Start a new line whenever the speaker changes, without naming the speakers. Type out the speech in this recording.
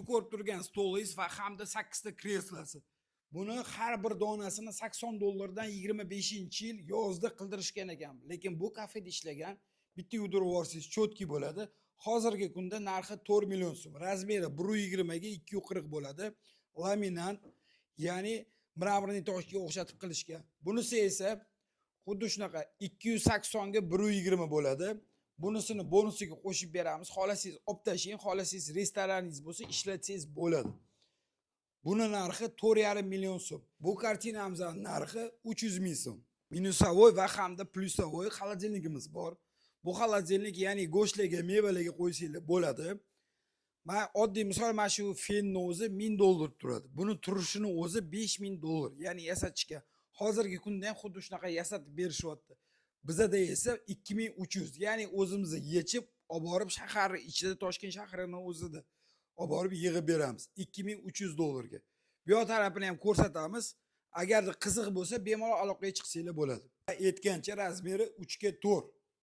ko'rib turgan stolingiz va hamda 8 ta kreslosi. Buni har bir donasini $80 25-yil yozda qildirishgan ekan. Lekin bu kafeda ishlagan bitta yudirib olsangiz chotki bo'ladi. Hozirgi kunda narxi 4 million so'm. Razmeri 1.20 ga 2.40 bo'ladi. Laminat, ya'ni mramorniy toshga o'xshatib qilishgan. Bunisi esa xuddi shunaqa 280 ga 1.20 bo'ladi. Bunisini bonusiga qo'shib beramiz. Xolasangiz olib tashing, xolasangiz restoraningiz bo'lsa ishlatsangiz bo'ladi. Buni narxi 4,5 million so'm. Bu kartinamizning narxi 300 ming so'm. Minusovoy va hamda plyusovoy xolodilnikimiz bor. Bu xolodilnik, ya'ni go'shtlarga, mevalarga qo'ysanglar bo'ladi. Men oddiy misol, mana shu fenning o'zi $1000 turadi. Buni turishini o'zi $5000, ya'ni yasatishga. Hozirgi kunda ham xuddi shunaqa yasatib berishyapti. Bizda esa 2300, ya'ni o'zimizni yechib, olib borib shahar ichida, Toshkent shahrining o'zida olib borib yig'ib beramiz $2300 ga. Bu yoq tarafini ham ko'rsatamiz. Agarda qiziq bo'lsa, bemalol aloqaga chiqsanglar bo'ladi. Aytgancha razmeri 3 ga 4.